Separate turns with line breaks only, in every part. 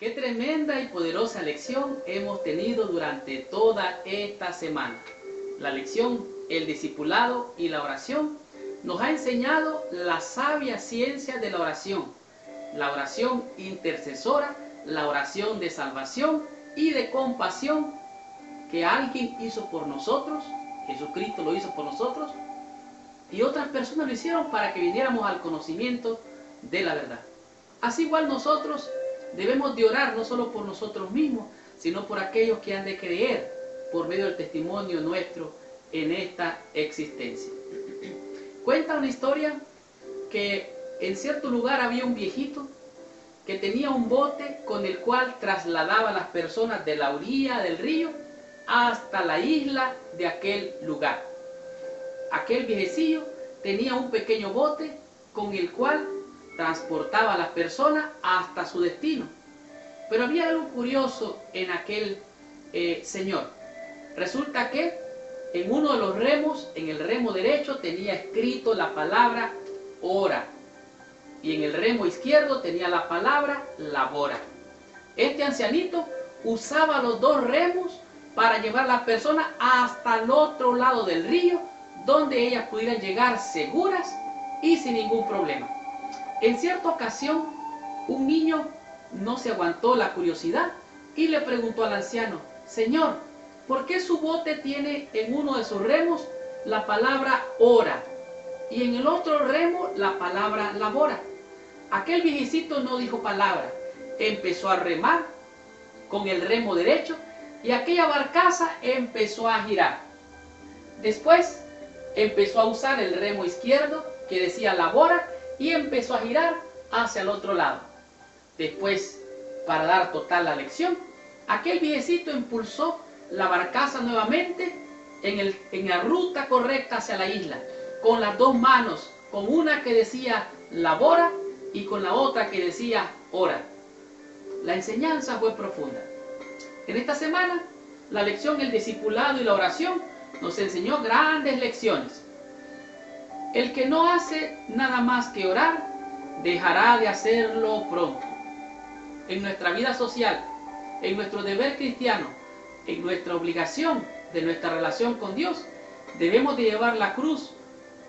Qué tremenda y poderosa lección hemos tenido durante toda esta semana. La lección, el discipulado y la oración nos ha enseñado la sabia ciencia de la oración intercesora, la oración de salvación y de compasión que alguien hizo por nosotros, Jesucristo lo hizo por nosotros, y otras personas lo hicieron para que viniéramos al conocimiento de la verdad. Así igual nosotros debemos de orar no solo por nosotros mismos, sino por aquellos que han de creer por medio del testimonio nuestro en esta existencia. Cuenta una historia que en cierto lugar había un viejito que tenía un bote con el cual trasladaba a las personas de la orilla del río hasta la isla de aquel lugar. Aquel viejecillo tenía un pequeño bote con el cual transportaba a las personas hasta su destino. Pero había algo curioso en aquel señor. Resulta que en uno de los remos, en el remo derecho, tenía escrito la palabra ora. Y en el remo izquierdo tenía la palabra labora. Este ancianito usaba los dos remos para llevar a las personas hasta el otro lado del río, donde ellas pudieran llegar seguras y sin ningún problema. En cierta ocasión, un niño no se aguantó la curiosidad y le preguntó al anciano: Señor, ¿por qué su bote tiene en uno de sus remos la palabra ora y en el otro remo la palabra labora? Aquel viejecito no dijo palabra, empezó a remar con el remo derecho y aquella barcaza empezó a girar. Después empezó a usar el remo izquierdo que decía labora y empezó a girar hacia el otro lado. Después, para dar total la lección, aquel viejecito impulsó la barcaza nuevamente en la ruta correcta hacia la isla, con las dos manos, con una que decía labora y con la otra que decía ora. La enseñanza fue profunda. En esta semana, la lección, el discipulado y la oración nos enseñó grandes lecciones. El que no hace nada más que orar, dejará de hacerlo pronto. En nuestra vida social, en nuestro deber cristiano, en nuestra obligación de nuestra relación con Dios, debemos de llevar la cruz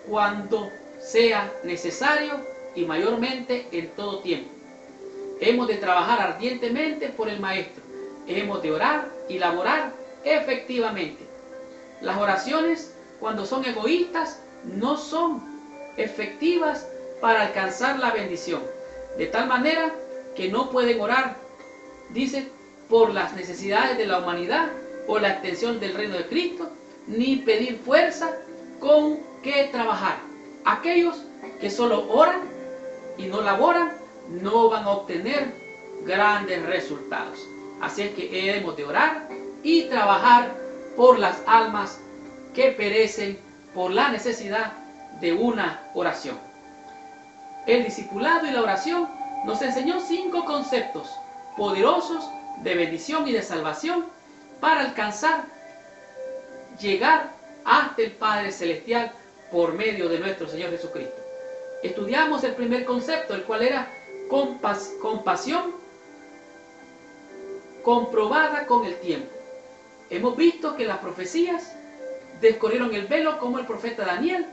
cuando sea necesario y mayormente en todo tiempo. Hemos de trabajar ardientemente por el Maestro. Hemos de orar y laborar efectivamente. Las oraciones, cuando son egoístas, no son efectivas para alcanzar la bendición. De tal manera que no pueden orar, dice, por las necesidades de la humanidad o la extensión del reino de Cristo, ni pedir fuerza con que trabajar. Aquellos que solo oran y no laboran, no van a obtener grandes resultados. Así es que hemos de orar y trabajar por las almas que perecen por la necesidad de una oración. El discipulado y la oración nos enseñó 5 conceptos poderosos de bendición y de salvación para alcanzar, llegar hasta el Padre Celestial por medio de nuestro Señor Jesucristo. Estudiamos el primer concepto, el cual era compasión comprobada con el tiempo. Hemos visto que las profecías descorrieron el velo, como el profeta Daniel,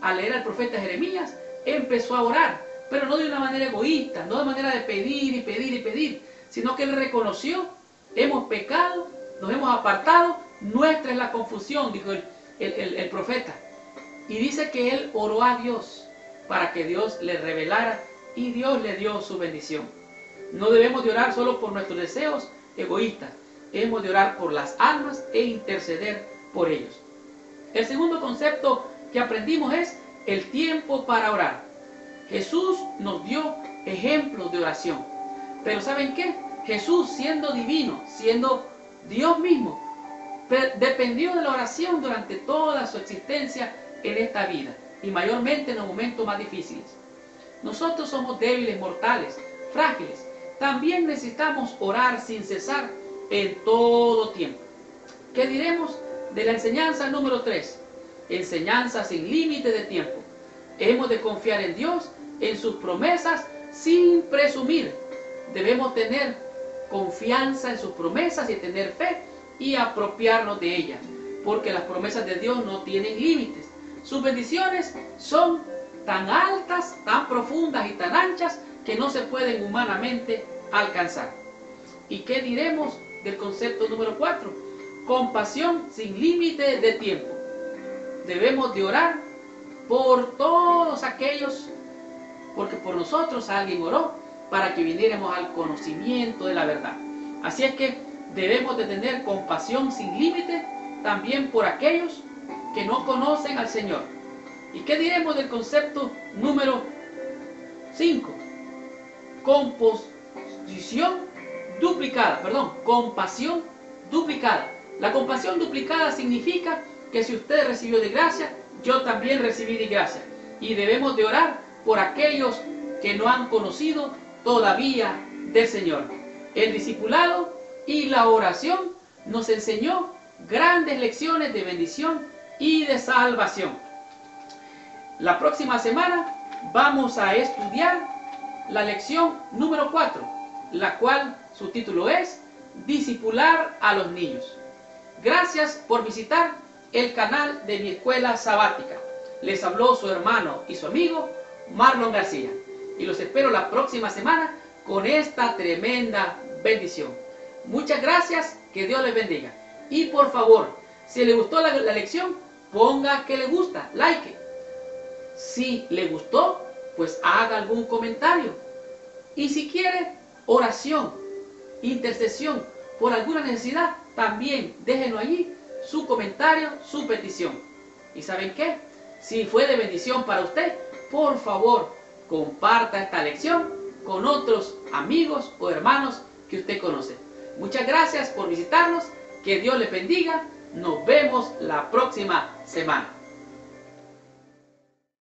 al leer al profeta Jeremías, empezó a orar, pero no de una manera egoísta, no de manera de pedir y pedir y pedir, sino que él reconoció: hemos pecado, nos hemos apartado, nuestra es la confusión, dijo el profeta. Y dice que él oró a Dios para que Dios le revelara y Dios le dio su bendición. No debemos de orar solo por nuestros deseos egoístas, hemos de orar por las almas e interceder por ellos. El segundo concepto que aprendimos es el tiempo para orar. Jesús nos dio ejemplos de oración. Pero ¿saben qué? Jesús, siendo divino, siendo Dios mismo, dependió de la oración durante toda su existencia en esta vida y mayormente en los momentos más difíciles. Nosotros somos débiles, mortales, frágiles. También necesitamos orar sin cesar en todo tiempo. ¿Qué diremos de la enseñanza número 3? Enseñanza sin límite de tiempo. Hemos de confiar en Dios, en sus promesas, sin presumir. Debemos tener confianza en sus promesas y tener fe y apropiarnos de ellas, porque las promesas de Dios no tienen límites. Sus bendiciones son tan altas, tan profundas y tan anchas que no se pueden humanamente alcanzar. ¿Y qué diremos del concepto número 4? Compasión sin límite de tiempo. Debemos de orar por todos aquellos, porque por nosotros alguien oró para que viniéramos al conocimiento de la verdad. Así es que debemos de tener compasión sin límite también por aquellos que no conocen al Señor. ¿Y qué diremos del concepto número 5? Compasión duplicada. La compasión duplicada significa que si usted recibió de gracia, yo también recibí de gracia. Y debemos de orar por aquellos que no han conocido todavía del Señor. El discipulado y la oración nos enseñó grandes lecciones de bendición y de salvación. La próxima semana vamos a estudiar la lección número 4, la cual su título es Discipular a los niños. Gracias por visitar el canal de mi escuela sabática. Les habló su hermano y su amigo Marlon García. Y los espero la próxima semana con esta tremenda bendición. Muchas gracias, que Dios les bendiga. Y por favor, si le gustó la lección, ponga que le gusta, like. Si le gustó, pues haga algún comentario. Y si quiere oración, intercesión por alguna necesidad, también déjenlo allí, su comentario, su petición. ¿Y saben qué? Si fue de bendición para usted, por favor, comparta esta lección con otros amigos o hermanos que usted conoce. Muchas gracias por visitarnos. Que Dios les bendiga. Nos vemos la próxima semana.